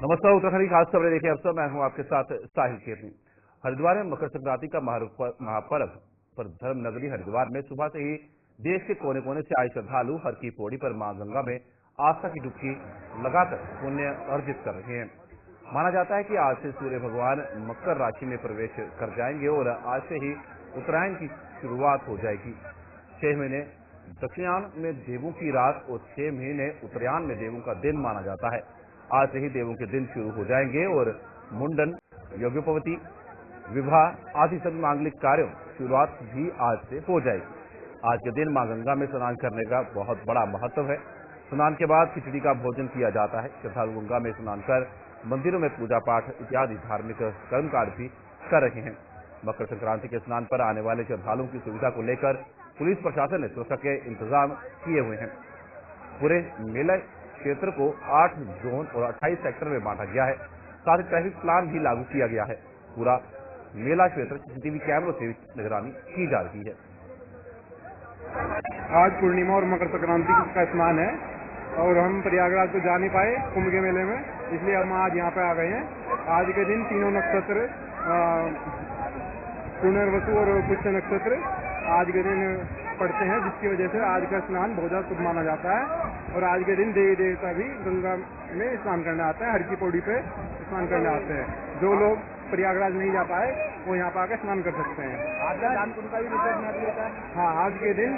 नमस्कार, उत्तराखंड की खास खबरें देखिए। अब मैं हूं आपके साथ साहिल केतनी। हरिद्वार में मकर संक्रांति का महापर्व पर धर्म नगरी हरिद्वार में सुबह से ही देश के कोने कोने से आए श्रद्धालु हर की पौड़ी पर मां गंगा में आस्था की डुबकी लगाकर पुण्य अर्जित कर रहे हैं। माना जाता है कि आज से सूर्य भगवान मकर राशि में प्रवेश कर जाएंगे और आज से ही उत्तरायण की शुरुआत हो जाएगी। 6 महीने दक्षिणायन में देवों की रात और 6 महीने उत्तरायण में देवों का दिन माना जाता है। आज से ही देवों के दिन शुरू हो जाएंगे और मुंडन, यज्ञोपवीति, विवाह आदि सभी मांगलिक कार्यों शुरुआत भी आज से हो जाएगी। आज के दिन मां गंगा में स्नान करने का बहुत बड़ा महत्व है। स्नान के बाद खिचड़ी का भोजन किया जाता है। श्रद्धालु गंगा में स्नान कर मंदिरों में पूजा पाठ इत्यादि धार्मिक कर्मकांड भी कर रहे हैं। मकर संक्रांति के स्नान पर आने वाले श्रद्धालुओं की सुविधा को लेकर पुलिस प्रशासन ने सुरक्षा के इंतजाम किए हुए हैं। पूरे मेला क्षेत्र को 8 जोन और 28 सेक्टर में बांटा गया है। साथ ही ट्रैफिक प्लान भी लागू किया गया है। पूरा मेला क्षेत्र सीसीटीवी कैमरों से निगरानी की जा रही है। आज पूर्णिमा और मकर संक्रांति का स्नान है और हम प्रयागराज को जा नहीं पाए कुंभ के मेले में, इसलिए हम आज यहाँ पे आ गए हैं। आज के दिन तीनों नक्षत्र पुनर्वसु और पुष्य नक्षत्र आज के दिन पड़ते हैं, जिसकी वजह से आज का स्नान बहुत ज्यादा शुभ माना जाता है। और आज के दिन देवी देवता भी गंगा में स्नान करने आते हैं, हर की पौड़ी पे स्नान करने आते हैं। जो लोग प्रयागराज नहीं जा पाए वो यहाँ पे आकर स्नान कर सकते हैं। आज का दान पुण्य का भी विशेष महत्व होता है। हाँ, आज के दिन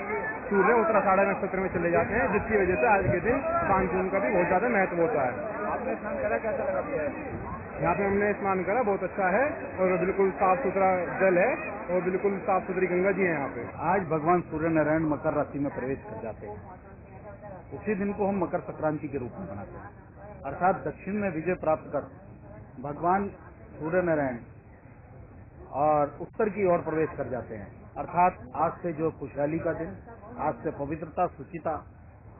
सूर्य उत्तराषाढ़ नक्षत्र में चले जाते हैं, जिसकी वजह से आज के दिन दान पुण्य का भी बहुत ज्यादा महत्व होता है। आपने स्नान करा, कैसा लगा? यहाँ पे हमने स्नान करा, बहुत अच्छा है और बिल्कुल साफ सुथरा जल है और बिल्कुल साफ सुथरी गंगा जी है यहाँ पे। आज भगवान सूर्य नारायण मकर राशि में प्रवेश कर जाते हैं। उसी दिन को हम मकर संक्रांति के रूप में मनाते हैं, अर्थात दक्षिण में विजय प्राप्त कर भगवान सूर्य नारायण और उत्तर की ओर प्रवेश कर जाते हैं। अर्थात आज से जो खुशहाली का दिन, आज से पवित्रता, शुचिता,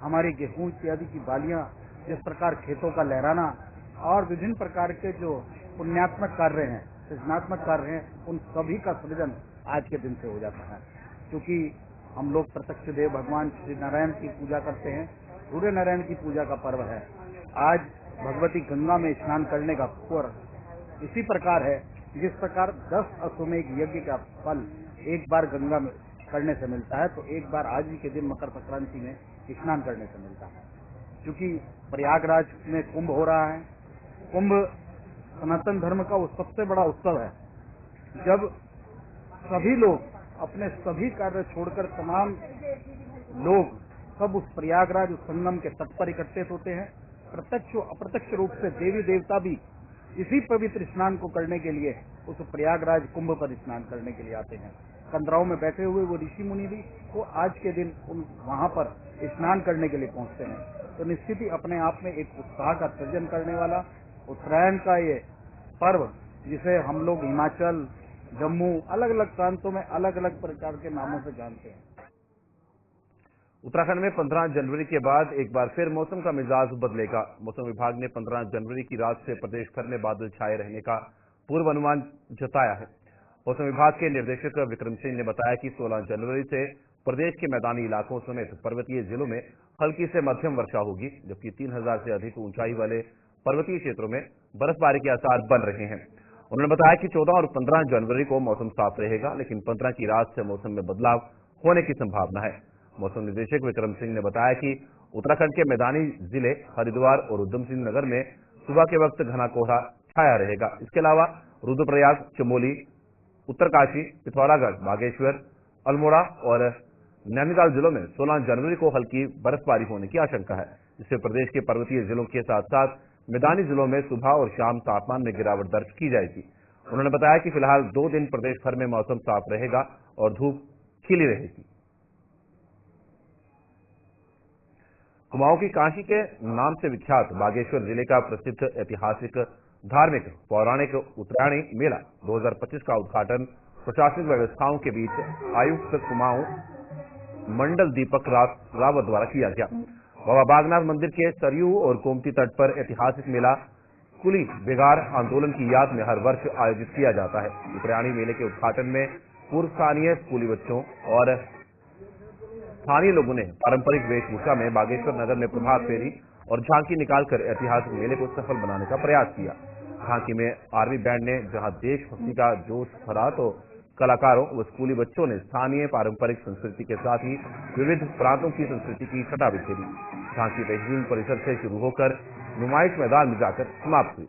हमारी गेहूं इत्यादि की बालियां, जिस प्रकार खेतों का लहराना और विभिन्न प्रकार के जो पुण्यात्मक कार्य हैं, सृजनात्मक कार्य हैं, उन सभी का सृजन आज के दिन से हो जाता है। क्योंकि हम लोग प्रत्यक्ष देव भगवान श्री नारायण की पूजा करते हैं, सूर्य नारायण की पूजा का पर्व है। आज भगवती गंगा में स्नान करने का पर्व इसी प्रकार है जिस प्रकार 10 अश्वमेध यज्ञ का फल एक बार गंगा में करने से मिलता है, तो एक बार आज ही के दिन मकर संक्रांति में स्नान करने से मिलता है। क्योंकि प्रयागराज में कुंभ हो रहा है। कुंभ सनातन धर्म का वो सबसे बड़ा उत्सव है, जब सभी लोग अपने सभी कार्य छोड़कर तमाम लोग सब उस प्रयागराज उस संगम के तट पर इकट्ठित होते हैं। प्रत्यक्ष अप्रत्यक्ष रूप से देवी देवता भी इसी पवित्र स्नान को करने के लिए उस प्रयागराज कुंभ पर स्नान करने के लिए आते हैं। कंदराओं में बैठे हुए वो ऋषि मुनि भी वो आज के दिन वहां पर स्नान करने के लिए पहुंचते हैं। तो निश्चित ही अपने आप में एक उत्साह का सृजन करने वाला उत्तरायण का ये पर्व, जिसे हम लोग हिमाचल, जम्मू, अलग अलग प्रांतों में अलग अलग प्रकार के नामों से जानते हैं। उत्तराखंड में 15 जनवरी के बाद एक बार फिर मौसम का मिजाज बदलेगा। मौसम विभाग ने 15 जनवरी की रात से प्रदेश भर में बादल छाए रहने का पूर्व अनुमान जताया है। मौसम विभाग के निर्देशक विक्रम सिंह ने बताया कि 16 जनवरी से प्रदेश के मैदानी इलाकों समेत पर्वतीय जिलों में हल्की से मध्यम वर्षा होगी, जबकि 3000 से अधिक ऊंचाई वाले पर्वतीय क्षेत्रों में बर्फबारी के आसार बन रहे हैं। उन्होंने बताया कि 14 और 15 जनवरी को मौसम साफ रहेगा, लेकिन 15 की रात से मौसम में बदलाव होने की संभावना है। मौसम निदेशक विक्रम सिंह ने बताया कि उत्तराखंड के मैदानी जिले हरिद्वार और उधम सिंह नगर में सुबह के वक्त घना कोहरा छाया रहेगा। इसके अलावा रुद्रप्रयाग, चमोली, उत्तरकाशी, पिथौरागढ़, बागेश्वर, अल्मोड़ा और नैनीताल जिलों में 16 जनवरी को हल्की बर्फबारी होने की आशंका है, जिससे प्रदेश के पर्वतीय जिलों के साथ साथ मैदानी जिलों में सुबह और शाम तापमान में गिरावट दर्ज की जाएगी। उन्होंने बताया कि फिलहाल 2 दिन प्रदेश भर में मौसम साफ रहेगा और धूप खिली रहेगी। कुमाऊं की काशी के नाम से विख्यात बागेश्वर जिले का प्रसिद्ध ऐतिहासिक, धार्मिक, पौराणिक उत्तरायणी मेला 2025 का उद्घाटन प्रशासनिक व्यवस्थाओं के बीच आयुक्त कुमाऊं मंडल दीपक रावत द्वारा किया गया। बाबा बागनाथ मंदिर के सरयू और गोमती तट पर ऐतिहासिक मेला कुली बेगार आंदोलन की याद में हर वर्ष आयोजित किया जाता है। उत्तरायणी मेले के उद्घाटन में पूर्व स्थानीय स्कूली बच्चों और स्थानीय लोगों ने पारंपरिक वेशभूषा में बागेश्वर नगर में प्रभात फेरी और झांकी निकालकर ऐतिहासिक मेले को सफल बनाने का प्रयास किया। झांकी में आर्मी बैंड ने जहां देशभक्ति का जोश भरा, तो कलाकारों व स्कूली बच्चों ने स्थानीय पारंपरिक संस्कृति के साथ ही विविध प्रांतों की संस्कृति की छटा बिखेरी। झांकी तहसील परिसर से शुरू होकर नुमाइश मैदान में जाकर समाप्त हुई।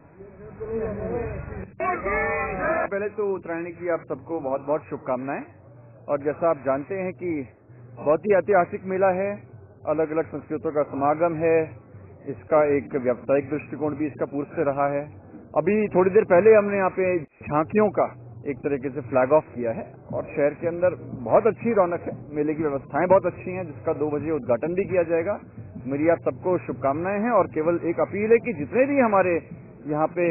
पहले तो उत्तरायणी की आप सबको बहुत बहुत शुभकामनाएं। और जैसा आप जानते हैं कि बहुत ही ऐतिहासिक मेला है, अलग अलग संस्कृतियों का समागम है, इसका एक व्यावसायिक दृष्टिकोण भी इसका पूर्व से रहा है। अभी थोड़ी देर पहले हमने यहाँ पे झांकियों का एक तरीके से फ्लैग ऑफ किया है और शहर के अंदर बहुत अच्छी रौनक है, मेले की व्यवस्थाएं बहुत अच्छी हैं, जिसका 2 बजे उद्घाटन भी किया जाएगा। मेरी आप सबको शुभकामनाएं हैं और केवल एक अपील है कि जितने भी हमारे यहाँ पे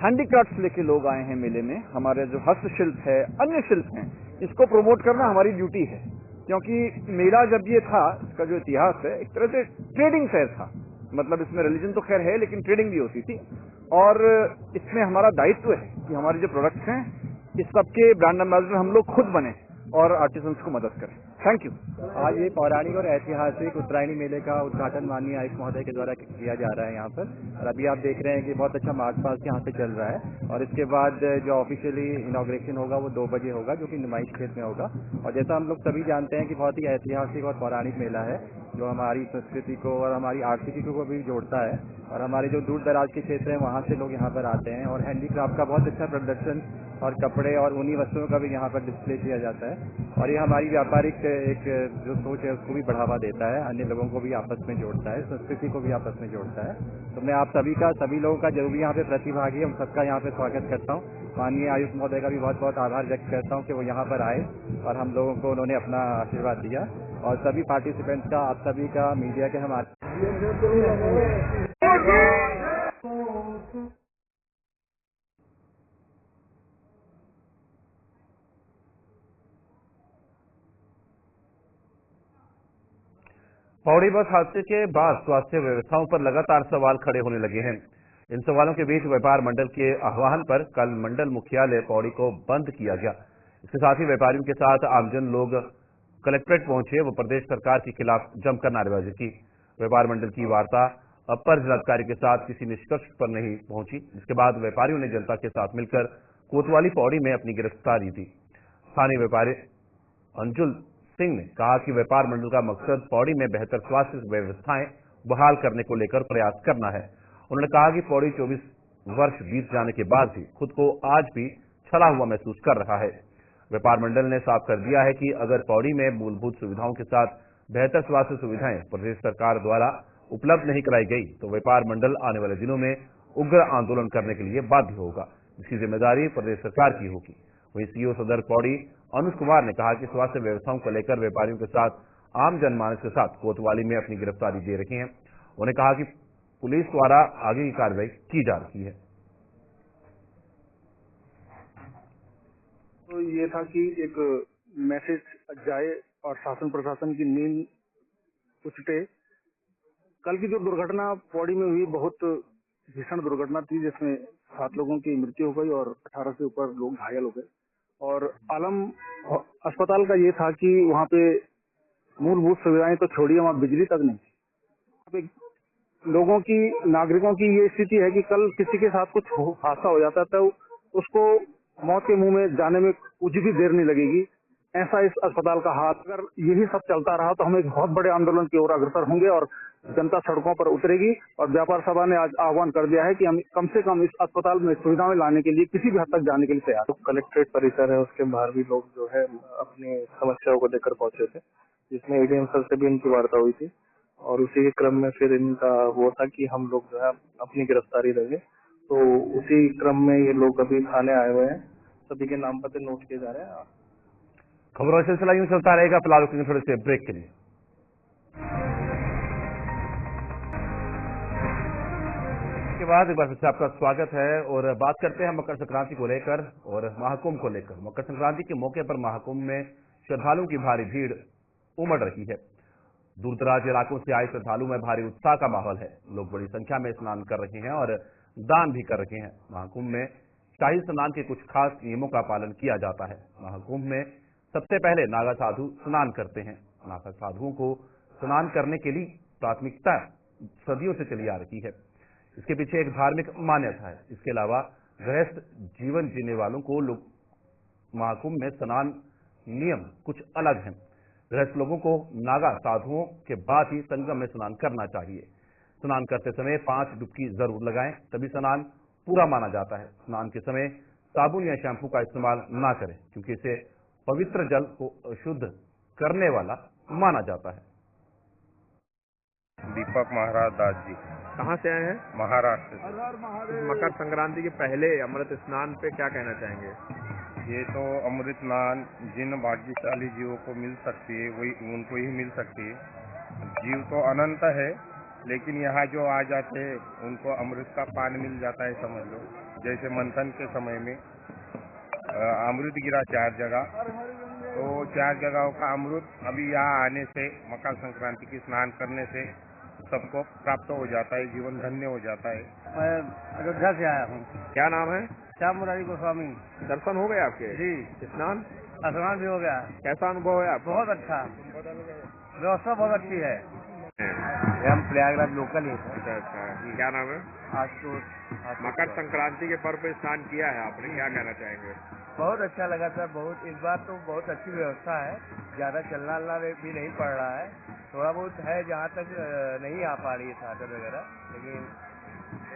हैंडीक्राफ्ट्स लेके लोग आए हैं मेले में, हमारे जो हस्तशिल्प है, अन्य शिल्प हैं, इसको प्रमोट करना हमारी ड्यूटी है। क्योंकि मेला जब ये था, इसका जो इतिहास है, एक तरह से ट्रेडिंग फेयर था। मतलब इसमें रिलीजन तो खैर है, लेकिन ट्रेडिंग भी होती थी। और इसमें हमारा दायित्व है कि हमारे जो प्रोडक्ट्स हैं, इस सबके ब्रांड एम्बेसडर हम लोग खुद बने और आर्टिसंस को मदद करें। Thank you. आज ये पौराणिक और ऐतिहासिक उत्तरायणी मेले का उद्घाटन माननीय आयुक्त महोदय के द्वारा किया जा रहा है यहाँ पर। और अभी आप देख रहे हैं कि बहुत अच्छा मार्च पास्ट यहाँ पे चल रहा है। और इसके बाद जो ऑफिशियली इनॉग्रेशन होगा वो 2 बजे होगा, जो कि नुमाइश क्षेत्र में होगा। और जैसा हम लोग सभी जानते हैं कि बहुत ही ऐतिहासिक और पौराणिक मेला है, जो हमारी संस्कृति को और हमारी आर्थिकी को भी जोड़ता है। और हमारे जो दूर दराज के क्षेत्र हैं, वहाँ से लोग यहाँ पर आते हैं और हैंडीक्राफ्ट का बहुत अच्छा प्रदर्शन और कपड़े और ऊनी वस्तुओं का भी यहाँ पर डिस्प्ले किया जाता है। और ये हमारी व्यापारिक एक जो सोच है उसको भी बढ़ावा देता है, अन्य लोगों को भी आपस में जोड़ता है, संस्कृति को भी आपस में जोड़ता है। तो मैं आप सभी लोगों का जो भी यहाँ पे प्रतिभागी है, उन सबका यहाँ पे स्वागत करता हूँ। माननीय आयुक्त महोदय का भी बहुत बहुत आभार व्यक्त करता हूँ कि वो यहाँ पर आए और हम लोगों को उन्होंने अपना आशीर्वाद दिया। और सभी पार्टिसिपेंट्स का, आप सभी का, मीडिया के हमारे पौड़ी बस हादसे के बाद स्वास्थ्य व्यवस्थाओं पर लगातार सवाल खड़े होने लगे हैं। इन सवालों के बीच व्यापार मंडल के आह्वान पर कल मंडल मुख्यालय पौड़ी को बंद किया गया। इसके साथ ही व्यापारियों के साथ आमजन लोग कलेक्ट्रेट पहुंचे व प्रदेश सरकार के खिलाफ जमकर नारेबाजी की। व्यापार मंडल की वार्ता अपर जिलाधिकारी के साथ किसी निष्कर्ष पर नहीं पहुंची, जिसके बाद व्यापारियों ने जनता के साथ मिलकर कोतवाली पौड़ी में अपनी गिरफ्तारी दी। स्थानीय व्यापारी अंजुल सिंह ने कहा कि व्यापार मंडल का मकसद पौड़ी में बेहतर स्वास्थ्य व्यवस्थाएं बहाल करने को लेकर प्रयास करना है। उन्होंने कहा कि पौड़ी 24 वर्ष बीत जाने के बाद भी खुद को आज भी छला हुआ महसूस कर रहा है। व्यापार मंडल ने साफ कर दिया है कि अगर पौड़ी में मूलभूत सुविधाओं के साथ बेहतर स्वास्थ्य सुविधाएं प्रदेश सरकार द्वारा उपलब्ध नहीं कराई गई तो व्यापार मंडल आने वाले दिनों में उग्र आंदोलन करने के लिए बाध्य होगा, जिसकी जिम्मेदारी प्रदेश सरकार की होगी। वहीं सीओ सदर पौड़ी अनुज कुमार ने कहा कि स्वास्थ्य व्यवस्थाओं को लेकर व्यापारियों के साथ आम जनमानस के साथ कोतवाली में अपनी गिरफ्तारी दे रखी है। उन्होंने कहा कि पुलिस द्वारा आगे की कार्रवाई की जा रही है। तो ये था कि एक मैसेज जाए और शासन प्रशासन की नींद उछटे। कल की जो दुर्घटना पौड़ी में हुई, बहुत भीषण दुर्घटना थी, जिसमें 7 लोगों की मृत्यु हो गई और 18 से ऊपर लोग घायल हो गए। और आलम अस्पताल का ये था कि वहाँ पे मूलभूत सुविधाएं तो छोड़िए, वहाँ बिजली तक नहीं। लोगों की, नागरिकों की ये स्थिति है कि कल किसी के साथ कुछ हादसा हो जाता है तो उसको मौत के मुंह में जाने में कुछ भी देर नहीं लगेगी। ऐसा इस अस्पताल का हाल। अगर यही सब चलता रहा तो हम एक बहुत बड़े आंदोलन की ओर अग्रसर होंगे और जनता सड़कों पर उतरेगी। और व्यापार सभा ने आज आह्वान कर दिया है कि हम कम से कम इस अस्पताल में सुविधाएं लाने के लिए किसी भी हद तक जाने के लिए तैयार। तो कलेक्ट्रेट परिसर है, उसके बाहर भी लोग जो है अपनी समस्याओं को लेकर पहुंचे थे, जिसमें एडीएम सर से भी इनकी वार्ता हुई थी। और उसी के क्रम में फिर इनका वो था कि हम लोग जो है अपनी गिरफ्तारी देंगे। तो उसी क्रम में ये लोग अभी थाने आए हुए हैं, सभी के नाम पत्र नोट किए जा रहे हैं। खबरों का सिलसिला यूं चलता रहेगा। फिलहाल थोड़े से ब्रेक के लिए। के बाद एक बार फिर से आपका स्वागत है और बात करते हैं मकर संक्रांति को लेकर और महाकुंभ को लेकर। मकर संक्रांति के मौके पर महाकुंभ में श्रद्धालुओं की भारी भीड़ उमड़ रही है। दूर दराज इलाकों से आए श्रद्धालुओं में भारी उत्साह का माहौल है। लोग बड़ी संख्या में स्नान कर रहे हैं और दान भी कर रहे हैं। महाकुंभ में शाही स्नान के कुछ खास नियमों का पालन किया जाता है। महाकुंभ में सबसे पहले नागा साधु स्नान करते हैं। नागा साधुओं को स्नान करने के लिए प्राथमिकता सदियों से चली आ रही है। इसके पीछे एक धार्मिक मान्यता है। इसके अलावा गृहस्थ जीवन जीने वालों को महाकुंभ में स्नान नियम कुछ अलग हैं। गृहस्थ लोगों को नागा साधुओं के बाद ही संगम में स्नान करना चाहिए। स्नान करते समय 5 डुबकी जरूर लगाएं, तभी स्नान पूरा माना जाता है। स्नान के समय साबुन या शैम्पू का इस्तेमाल ना करें, क्योंकि इसे पवित्र जल को अशुद्ध करने वाला माना जाता है। दीपक महाराज दास जी, कहाँ से आए हैं? महाराष्ट्र से। मकर संक्रांति के पहले अमृत स्नान पे क्या कहना चाहेंगे? ये तो अमृत स्नान जिन भाग्यशाली जीवों को मिल सकती है वही उनको ही मिल सकती है। जीव तो अनंत है, लेकिन यहाँ जो आ जाते हैं उनको अमृत का पान मिल जाता है, समझ लो। जैसे मंथन के समय में अमृत गिरा 4 जगह, तो 4 जगहों का अमृत अभी यहाँ आने से, मकर संक्रांति की स्नान करने से सबको प्राप्त हो जाता है, जीवन धन्य हो जाता है। मैं अयोध्या से आया हूँ। क्या नाम है? श्याम मुरारी गोस्वामी। दर्शन हो गए आपके? जी। स्नान स्नान भी हो गया। कैसा अनुभव है आपका? बहुत अच्छा, व्यवस्था बहुत अच्छी है। हम प्रयागराज लोकल ही। अच्छा, क्या नाम है? आशुतोष। मकर संक्रांति के पर्व पे स्नान किया है आपने, क्या कहना चाहेंगे? बहुत अच्छा लगा सर, बहुत। इस बार तो बहुत अच्छी व्यवस्था है, ज्यादा चलना भी नहीं पड़ रहा है। थोड़ा बहुत है जहाँ तक नहीं आ पा रही है साधन वगैरह, लेकिन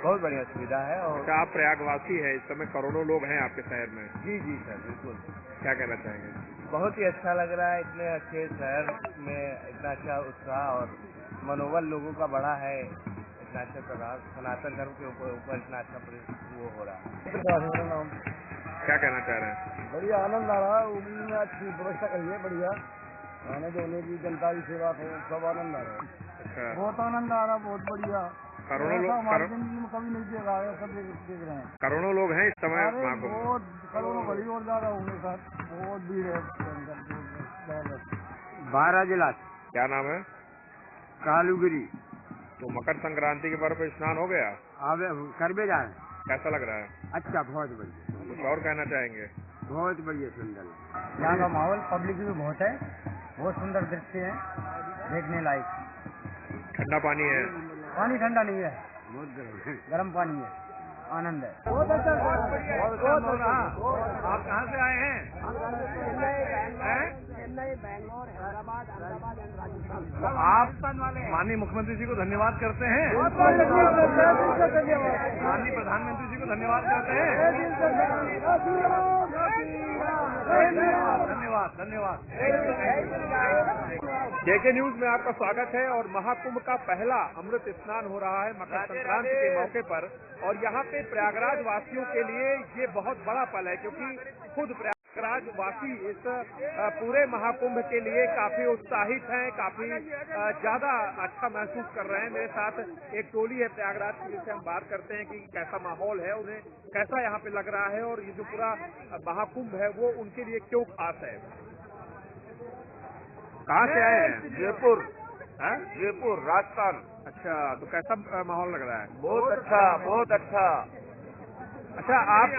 बहुत बढ़िया सुविधा है। और अच्छा, आप प्रयागवासी है, इस समय करोड़ों लोग हैं आपके शहर में। जी जी सर, बिल्कुल। क्या कहना चाहेंगे? बहुत ही अच्छा लग रहा है, इतने अच्छे शहर में इतना अच्छा उत्साह और मनोबल लोगों का बढ़ा है, इतना अच्छा प्रभाव सनातन धर्म के ऊपर इतना अच्छा वो हो रहा है। क्या कहना चाह रहे हैं? बढ़िया आनंद आ रहा है, उम्मीद में अच्छी व्यवस्था करी है, बढ़िया आने जोने की, जनता की सेवा को सब आनंद आ रहा है। अच्छा, बहुत आनंद आ रहा है, बहुत बढ़िया। करोड़ों लोग हमारी जिंदगी में कभी नहीं देखा है, सब देख रहे हैं। करोड़ों लोग हैं इस समय अरे महाकुंभ में। बहुत करोड़ों बड़ी और ज्यादा होंगे सर, बहुत भीड़ है। 12 जिला। क्या नाम है? कालूगिरी। तो मकर संक्रांति के पर्व पे स्नान हो गया, अब करबे जाए। कैसा लग रहा है? अच्छा, बहुत बढ़िया, कुछ और कहना चाहेंगे? बहुत बढ़िया, सुंदर। यहाँ का माहौल पब्लिक भी बहुत है, बहुत सुंदर दृश्य है, देखने लायक। ठंडा पानी है? पानी ठंडा नहीं है, बहुत गर्म। गर्म पानी है, आनंद है। बहुत अच्छा, बहुत अच्छा। आप कहाँ से आए हैं? चेन्नई, बैंगलोर, हैदराबाद, अहमदाबाद एंड राजस्थान। तो आप माननीय मुख्यमंत्री जी को धन्यवाद करते हैं? माननीय प्रधानमंत्री जी को धन्यवाद करते हैं? धन्यवाद, धन्यवाद। केके न्यूज में आपका स्वागत है। और महाकुंभ का पहला अमृत स्नान हो रहा है मकर संक्रांति के मौके पर, और यहाँ पे प्रयागराज वासियों के लिए ये बहुत बड़ा पल है, क्योंकि खुद प्रयागराज वासी इस पूरे महाकुंभ के लिए काफी उत्साहित हैं, काफी ज्यादा अच्छा महसूस कर रहे हैं। मेरे साथ एक टोली है प्रयागराज की, जिससे हम बात करते हैं कि कैसा माहौल है, उन्हें कैसा यहाँ पे लग रहा है, और ये जो पूरा महाकुंभ है वो उनके लिए क्यों खास है। कहाँ से आए हैं? जयपुर, हैं? जयपुर राजस्थान। अच्छा, तो कैसा माहौल लग रहा है? बहुत अच्छा, बहुत अच्छा। अच्छा,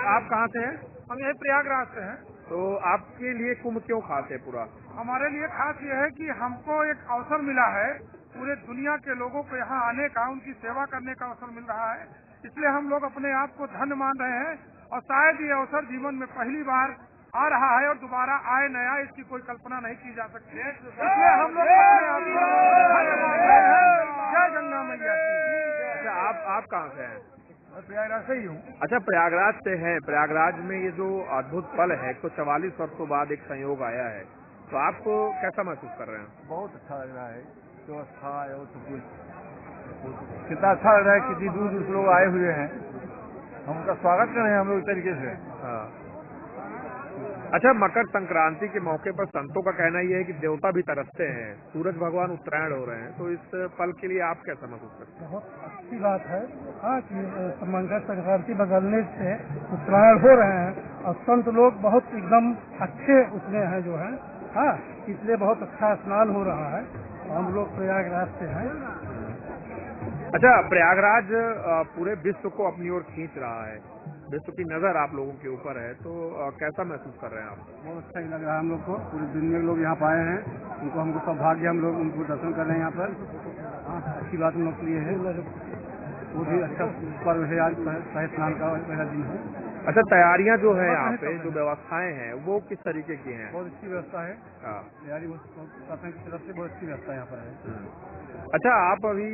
आप कहाँ से हैं? हम यही प्रयागराज से हैं। तो आपके लिए कुंभ क्यों खास है पूरा? हमारे लिए खास ये है कि हमको एक अवसर मिला है, पूरे दुनिया के लोगों को यहाँ आने का, उनकी सेवा करने का अवसर मिल रहा है। इसलिए हम लोग अपने आप को धन्य मान रहे हैं, और शायद ये अवसर जीवन में पहली बार आ रहा है, और दोबारा आए नया, इसकी कोई कल्पना नहीं की जा सकती है। इसलिए हम लोग अपने आप को धन्य मान रहे हैं। जय गंगा मैया की। अच्छा, आप कहाँ से हैं? मैं प्रयागराज से ही हूँ। अच्छा, प्रयागराज से हैं। प्रयागराज में ये जो अद्भुत पल है, 144 वर्षों बाद एक संयोग आया है, तो आप कैसा महसूस कर रहे हैं? बहुत अच्छा लग रहा है, व्यवस्था और सब कुछ कितना अच्छा लग रहा है। कितनी दूर दूर से लोग आए हुए हैं, हम उनका स्वागत कर रहे हैं हम लोग इस तरीके से। हाँ। अच्छा, मकर संक्रांति के मौके पर संतों का कहना यह है कि देवता भी तरसते हैं, सूरज भगवान उत्तरायण हो रहे हैं, तो इस पल के लिए आप कैसा महसूस करते हैं? बहुत अच्छी बात है, हाँ, कि मकर संक्रांति बदलने से उत्तरायण हो रहे हैं, और संत लोग बहुत एकदम अच्छे उसमें हैं जो है, हाँ, इसलिए बहुत अच्छा स्नान हो रहा है। हम लोग प्रयागराज से हैं। अच्छा, प्रयागराज पूरे विश्व को अपनी ओर खींच रहा है, विश्व की नजर आप लोगों के ऊपर है, तो कैसा महसूस कर रहे हैं आप? बहुत अच्छा ही लग रहा है हम लोग को। पूरी दुनिया के लोग यहाँ पाए हैं, हमको सौभाग्य, हम लोग उनको दर्शन कर रहे हैं यहाँ पर। हाँ, अच्छी बात हम लोग के लिए है। वो भी अच्छा पर्व है, आज शाही स्नान का पहला दिन है। अच्छा, तैयारियां जो है यहाँ पे, जो व्यवस्थाएं हैं, वो किस तरीके की हैं? बहुत अच्छी व्यवस्था है। हाँ। तैयारी शासन की तरफ से बहुत अच्छी व्यवस्था यहाँ पर है। अच्छा, आप अभी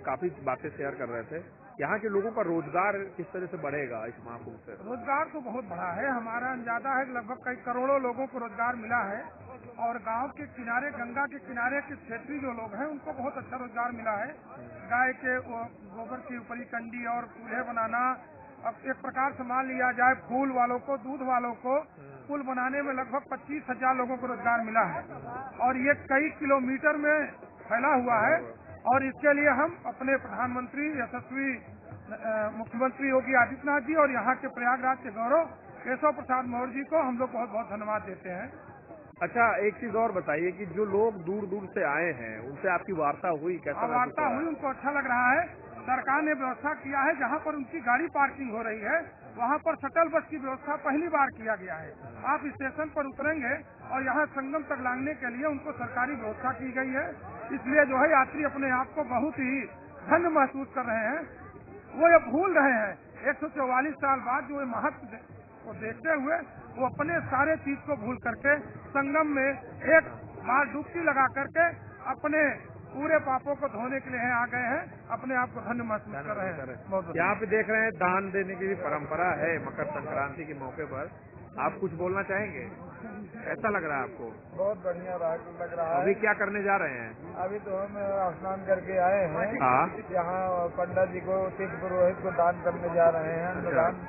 काफी बातें शेयर कर रहे थे, यहाँ के लोगों का रोजगार किस तरह से बढ़ेगा इस महाकुंभ से? रोजगार तो बहुत बड़ा है, हमारा अंदाजा है लगभग कई करोड़ों लोगों को रोजगार मिला है। और गांव के किनारे, गंगा के किनारे के क्षेत्रीय जो लोग हैं, उनको बहुत अच्छा रोजगार मिला है। गाय के गोबर की ऊपरी कंडी और चूल्हे बनाना, अब एक प्रकार से मान लिया जाए फूल वालों को, दूध वालों को पुल बनाने में लगभग 25,000 लोगों को रोजगार मिला है। और ये कई किलोमीटर में फैला हुआ है। और इसके लिए हम अपने प्रधानमंत्री यशस्वी मुख्यमंत्री योगी आदित्यनाथ जी और यहाँ के प्रयागराज के गौरव केशव प्रसाद मौर्य जी को हम लोग बहुत बहुत धन्यवाद देते हैं। अच्छा, एक चीज और बताइए कि जो लोग दूर दूर से आए हैं, उनसे आपकी वार्ता हुई? कैसा वार्ता हुई, उनको अच्छा लग रहा है। सरकार ने व्यवस्था किया है, जहाँ पर उनकी गाड़ी पार्किंग हो रही है वहाँ पर शटल बस की व्यवस्था पहली बार किया गया है। आप स्टेशन पर उतरेंगे और यहाँ संगम तक लांघने के लिए उनको सरकारी व्यवस्था की गई है। इसलिए जो है यात्री अपने आप को बहुत ही धन्य महसूस कर रहे हैं। वो ये भूल रहे हैं 144 साल बाद जो महत्व को देखते हुए वो अपने सारे चीज को भूल करके संगम में एक बार डुबकी लगा करके अपने पूरे पापों को धोने के लिए आ गए हैं, अपने आप को धन्य महसूस कर रहे हैं। यहाँ पे देख रहे हैं दान देने की भी परंपरा है मकर संक्रांति के मौके पर। आप कुछ बोलना चाहेंगे? कैसा लग रहा है आपको? बहुत बढ़िया लग रहा है। अभी क्या करने जा रहे हैं? अभी तो हम स्नान करके आए हैं। हाँ। यहाँ पंडित जी को, तीर्थ पुरोहित को दान करने जा रहे हैं, अनुदान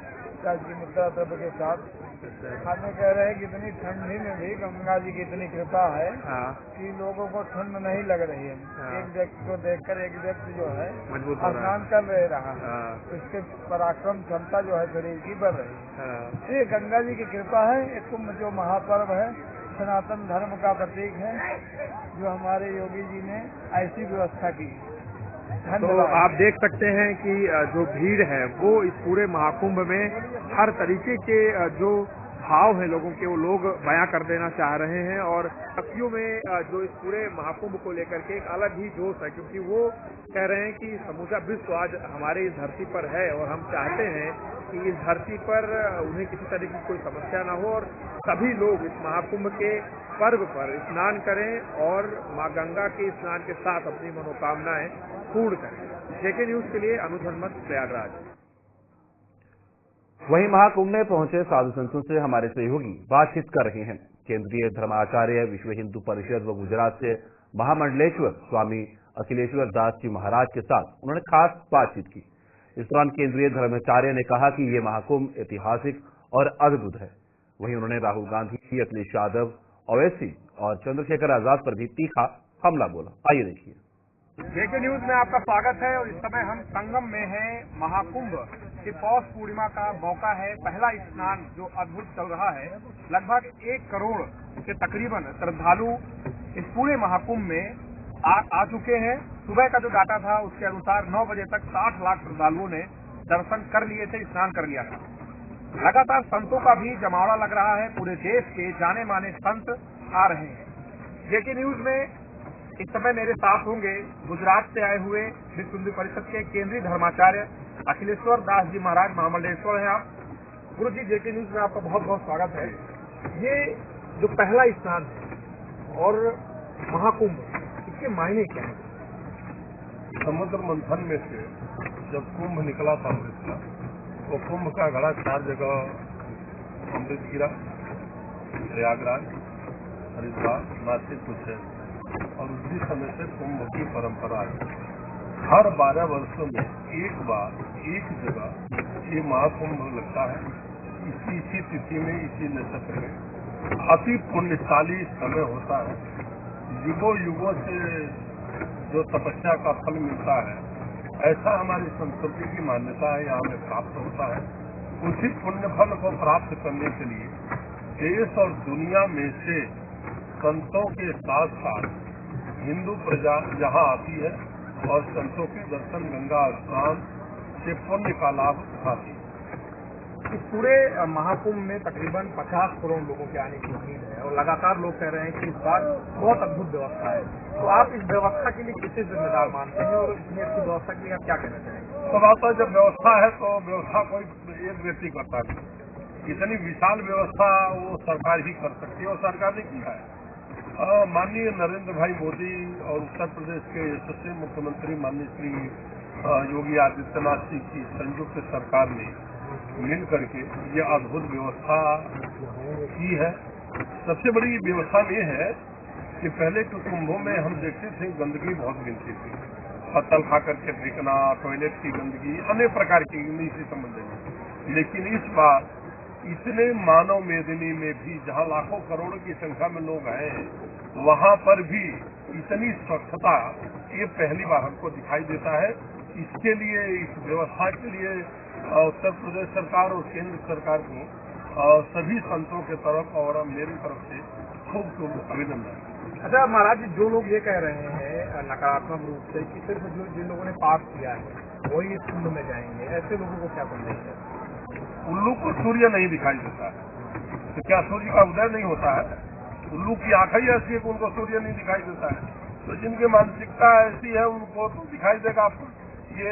की मुद्रा द्रव्य के साथ। हमें कह रहे हैं कि इतनी ठंडी में भी गंगा जी की इतनी कृपा है कि लोगों को ठंड नहीं लग रही है। एक व्यक्ति को देखकर एक व्यक्ति जो है स्नान कर रहा है, उसके पराक्रम क्षमता जो है शरीर की बढ़ रही है। ये गंगा जी की कृपा है। ये कुंभ जो महापर्व है सनातन धर्म का प्रतीक है, जो हमारे योगी जी ने ऐसी व्यवस्था की। तो आप देख सकते हैं कि जो भीड़ है वो इस पूरे महाकुंभ में हर तरीके के जो भाव है लोगों के, वो लोग बयां कर देना चाह रहे हैं। और शक्तियों में जो इस पूरे महाकुंभ को लेकर के एक अलग ही जोश है, क्योंकि वो कह रहे हैं कि समूचा विश्व आज हमारे इस धरती पर है और हम चाहते हैं कि इस धरती पर उन्हें किसी तरह की कोई समस्या ना हो और सभी लोग इस महाकुंभ के पर्व पर स्नान करें और मां गंगा के स्नान के साथ अपनी मनोकामनाएं पूर्ण करें। जेके न्यूज के लिए अनुज हनुमत, प्रयागराज। वहीं महाकुंभ में पहुंचे साधु संतों से हमारे सहयोगी बातचीत कर रहे हैं। केंद्रीय धर्माचार्य, विश्व हिंदू परिषद व गुजरात से महामंडलेश्वर स्वामी अखिलेश्वर दास जी महाराज के साथ उन्होंने खास बातचीत की। इस दौरान केंद्रीय धर्माचार्य ने कहा कि ये महाकुंभ ऐतिहासिक और अद्भुत है। वहीं उन्होंने राहुल गांधी, अखिलेश यादव, ओवैसी और चंद्रशेखर आजाद पर भी तीखा हमला बोला। आइए देखिए। जेके न्यूज में आपका स्वागत है और इस समय हम संगम में हैं। महाकुंभ की पौष पूर्णिमा का मौका है, पहला स्नान जो अद्भुत चल रहा है। लगभग 1 करोड़ के तकरीबन श्रद्धालु इस पूरे महाकुंभ में आ चुके हैं। सुबह का जो डाटा था उसके अनुसार 9 बजे तक 60 लाख श्रद्धालुओं ने दर्शन कर लिए थे, स्नान कर लिया था। लगातार संतों का भी जमावड़ा लग रहा है। पूरे देश के जाने माने संत आ रहे हैं। जेके न्यूज में इस समय मेरे साथ होंगे गुजरात से आए हुए विश्व हिंदू परिषद के केंद्रीय धर्माचार्य अखिलेश्वर दास जी महाराज, महामंडलेश्वर हैं आप। गुरु जी, जेके न्यूज में आपका बहुत बहुत स्वागत है। ये जो पहला स्नान है और महाकुंभ, इसके मायने क्या है? समुद्र मंथन में से जब कुंभ निकला था अमृत का, तो कुंभ का घड़ा 4 जगह अमृत गिरा, प्रयागराज, हरिद्वार, नासिक, उज्जैन, और उसी समय से कुंभ की परंपरा है। हर 12 वर्षों में एक बार एक जगह ये महाकुंभ लगता है। इसी तिथि में, इसी नक्षत्र में अति पुण्यशाली समय होता है। युगों युगों से जो तपस्या का फल मिलता है, ऐसा हमारी संस्कृति की मान्यता है, यहाँ में प्राप्त होता है। उसी पुण्य फल को प्राप्त करने के लिए देश और दुनिया में से संतों के साथ साथ हिंदू प्रजा यहाँ आती है और संतों के दर्शन, गंगा स्नान से पुण्य का लाभ उठाती है। इस पूरे महाकुंभ में तकरीबन 50 करोड़ लोगों के आने की उम्मीद है और लगातार लोग कह रहे हैं कि इस बार बहुत अद्भुत व्यवस्था है। तो आप इस व्यवस्था के लिए किसे जिम्मेदार मानते हैं और इतनी अच्छी व्यवस्था के लिए आप क्या कहना चाहेंगे? तो बात है, जब व्यवस्था है तो व्यवस्था कोई एक व्यक्ति करता नहीं। इतनी विशाल व्यवस्था वो सरकार ही कर सकती है और सरकार ने किया है। माननीय नरेंद्र भाई मोदी और उत्तर प्रदेश के यशस्वी मुख्यमंत्री माननीय श्री योगी आदित्यनाथ जी की संयुक्त सरकार ने मिल करके ये अद्भुत व्यवस्था की है। सबसे बड़ी व्यवस्था ये है कि पहले के कुंभों में हम देखते थे गंदगी बहुत मिलती थी, पत्तल खा करके फेंकना, टॉयलेट की गंदगी, अनेक प्रकार की इसी संबंध में। लेकिन इस बार इतने मानव मेदिनी में भी जहाँ लाखों करोड़ों की संख्या में लोग आए हैं, वहाँ पर भी इतनी स्वच्छता ये पहली बार हमको दिखाई देता है। इसके लिए, इस व्यवस्था के लिए उत्तर प्रदेश सरकार और केंद्र सरकार को सभी संतों के तरफ और मेरी तरफ से खूब खूब अभिनंदन। अच्छा महाराज, जो लोग ये कह रहे हैं नकारात्मक रूप से कि सिर्फ जिन लोगों ने पाप किया है वही इस कुंभ में जाएंगे, ऐसे लोगों को क्या संदेश है? उल्लू को सूर्य नहीं दिखाई देता है तो क्या सूर्य का उदय नहीं होता है? उल्लू की आंखें ही ऐसी है कि उनको सूर्य नहीं दिखाई देता है। तो जिनकी मानसिकता ऐसी है उनको तो दिखाई देगा। ये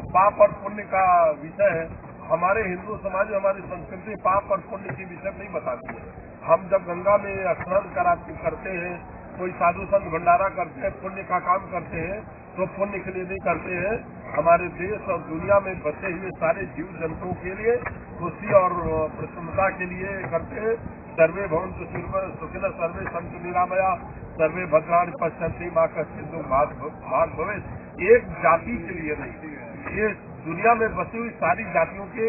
पाप और पुण्य का विषय है। हमारे हिंदू समाज में हमारी संस्कृति पाप और पुण्य की विषय नहीं बताती है। हम जब गंगा में स्नान करते हैं, कोई साधु संत भंडारा करते हैं, पुण्य का काम करते हैं, तो पुण्य के लिए नहीं करते हैं। हमारे देश और दुनिया में बचे हुए सारे जीव जंतुओं के लिए खुशी और प्रसन्नता के लिए करते हैं। सर्वे भवन्तु सुखिनः सर्वे सन्तु निरामया सर्वे भद्राणि पश्यन्ति मा कश्चित् दुःखभाग् भवेत्। एक जाति के लिए नहीं, ये दुनिया में बसी हुई सारी जातियों के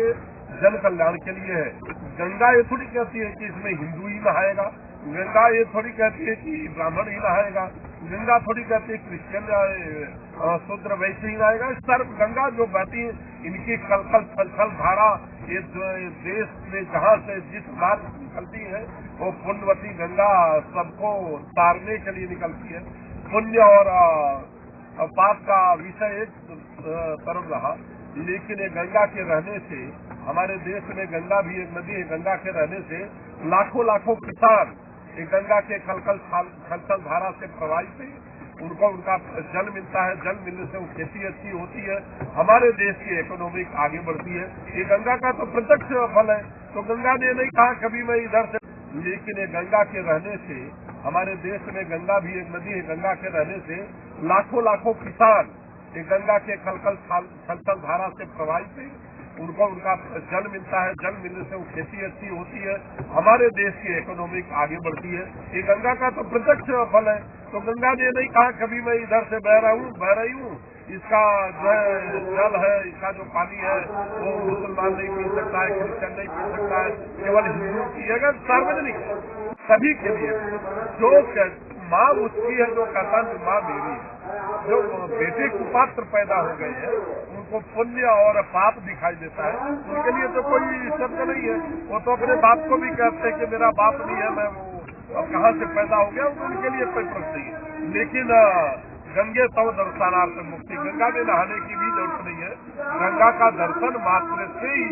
जन कल्याण के लिए है। गंगा ये थोड़ी कहती है कि इसमें हिंदू ही नहाएगा, गंगा ये थोड़ी कहती है कि ब्राह्मण ही नहाएगा, गंगा थोड़ी कहती है क्रिश्चियन शूद्र वैश्य ही नहाएगा। सर्व गंगा जो बहती है, इनकी कलकल छलछल धारा ये देश में जहाँ से जिस मार्ग निकलती है वो पुण्यवती गंगा सबको तारने के लिए निकलती है। पुण्य और पाप का विषय एक तरफ रहा, लेकिन ये गंगा के रहने से हमारे देश में गंगा भी एक नदी है। गंगा के रहने से लाखों लाखों किसान ये गंगा के खलखल धारा से प्रभावित है। उनको उनका जल मिलता है, जल मिलने से वो खेती अच्छी होती है, हमारे देश की इकोनॉमी आगे बढ़ती है। ये गंगा का तो प्रत्यक्ष फल है। तो गंगा ने नहीं कहा कभी मैं इधर से, लेकिन ये गंगा के रहने से हमारे देश में गंगा भी एक नदी है। गंगा के रहने से लाखों लाखों किसान ये गंगा के खलखल धारा से प्रभावित है। उनको उनका जल मिलता है, जल मिलने से वो खेती अच्छी होती है, हमारे देश की इकोनॉमी आगे बढ़ती है। ये गंगा का तो प्रत्यक्ष फल है। तो गंगा ने नहीं कहा कभी मैं इधर से बह रही हूँ, इसका जो है जल है, इसका जो पानी है वो मुसलमान नहीं पी सकता है, क्रिश्चियन नहीं पी सकता है, केवल हिंदू पिएगा। सार्वजनिक सभी के लिए जो माँ उसकी है, जो कहता है माँ मेरी है। जो बेटे कुपात्र पैदा हो गए हैं उनको पुण्य और पाप दिखाई देता है, उनके लिए तो कोई शब्द नहीं है। वो तो अपने बाप को भी कहते हैं कि मेरा बाप नहीं है, मैं वो कहाँ से पैदा हो गया, उनके लिए कोई प्रश्न नहीं है। लेकिन गंगे तव दर्शनार्थ मुक्ति, गंगा में नहाने की भी जरूरत नहीं है। गंगा का दर्शन मात्र से ही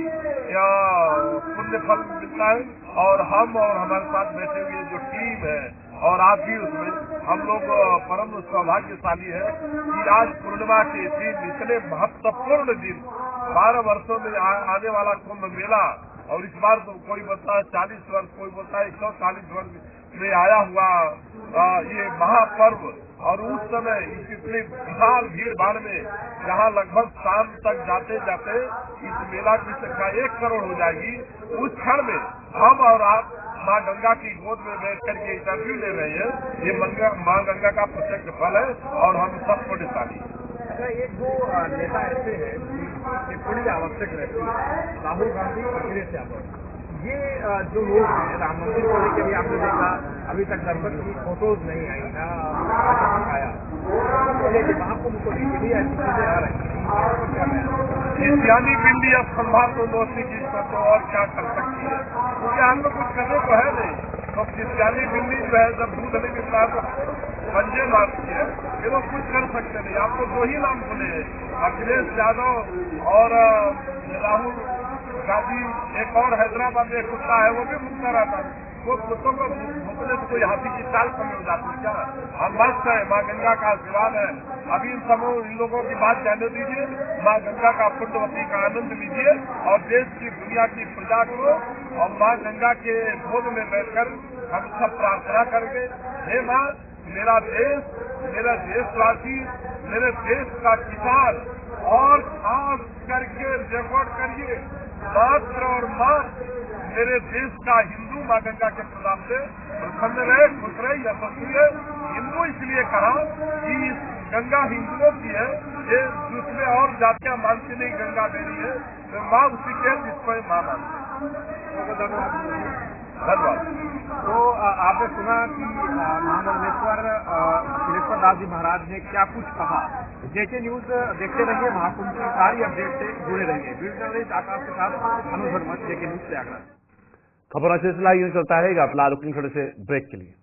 पुण्य फल मिलता है। और हम और हमारे साथ बैठे हुए जो टीम है और आप भी उसमें, हम लोग परम सौभाग्यशाली है कि आज पूर्णिमा के दिन, इतने महत्वपूर्ण दिन, 12 वर्षों में आने वाला कुंभ मेला, और इस बार तो कोई बोलता है 40 वर्ष, कोई बोलता है 140 वर्ष में आया हुआ ये महापर्व। और उस समय इतनी विशाल भीड़ भाड़ में जहाँ लगभग शाम तक जाते जाते इस मेला की संख्या 1 करोड़ हो जाएगी, उस क्षण में हम और आप माँ गंगा की गोद में बैठ करके इंटरव्यू ले रहे हैं। ये माँ गंगा का प्रत्यक्ष फल है और हम सब पुण्यशाली हैं। अच्छा, ये जो नेता ऐसे है टिप्पणी आवश्यक रहती है, राहुल गांधी, अखिलेश यादव, ये जो लोग हैं, राम मंदिर को लेकर भी आपने देखा अभी तक लगभग की फोटोज नहीं आई ना, आया महाकुंभ को लेकर भी ऐसी चीजें आ रही है। यानी बिल्ली अब संभाल तो दोस्ती की तो और क्या कर सकती है, क्योंकि हम लोग कुछ करने को है नहीं। तो क्रिश्चियानी बिल्ली जो है जब दूध नहीं मिलता है तो पंजे मारती है, ये लोग कुछ कर सकते नहीं। आपको 2 ही नाम बोले, अखिलेश यादव और राहुल गाजी एक और हैदराबाद में कुत्ता है वो भी भूखता रहता है। वो कुत्तों को भूखने से कोई हाथी की चाल कम हो जाती है क्या? हम मस्त है, माँ गंगा का आशीर्वाद है। अभी इन लोगों की बात जाने दीजिए, माँ गंगा का पुण्यवती का आनंद लीजिए और देश की दुनिया की प्रजा को और माँ गंगा के गोद में बैठकर हम सब प्रार्थना करेंगे, हे माँ मेरा देशवासी, मेरे देश का किसान और खास करके रिकॉर्ड करिए मात्र और मात्र मेरे देश का हिंदू माँ गंगा के प्रताप से प्रसन्न रहे, खुश रहे, यशस्वी रहे। हिंदू इसलिए कहा कि गंगा हिंदुओं की है, ये दूसरे और जातियां मानती नहीं गंगा देवी है, तो माँ उसी के जिसको माँ मानते। धन्यवाद। तो आपने सुना कि महामंडलेश्वर सिद्धेश्वर दास जी महाराज ने क्या कुछ कहा। जेके न्यूज देखते रहिए, महाकुंभ की सारी अपडेट से जुड़े रहिए। वीडियो जर्नलिस्ट आकाश के साथ अनुज वर्मा, जेके न्यूज प्रयागराज। खबरों का सिलसिला यूं चलता रहेगा फिलहाल रुकनी थोड़े से ब्रेक के लिए।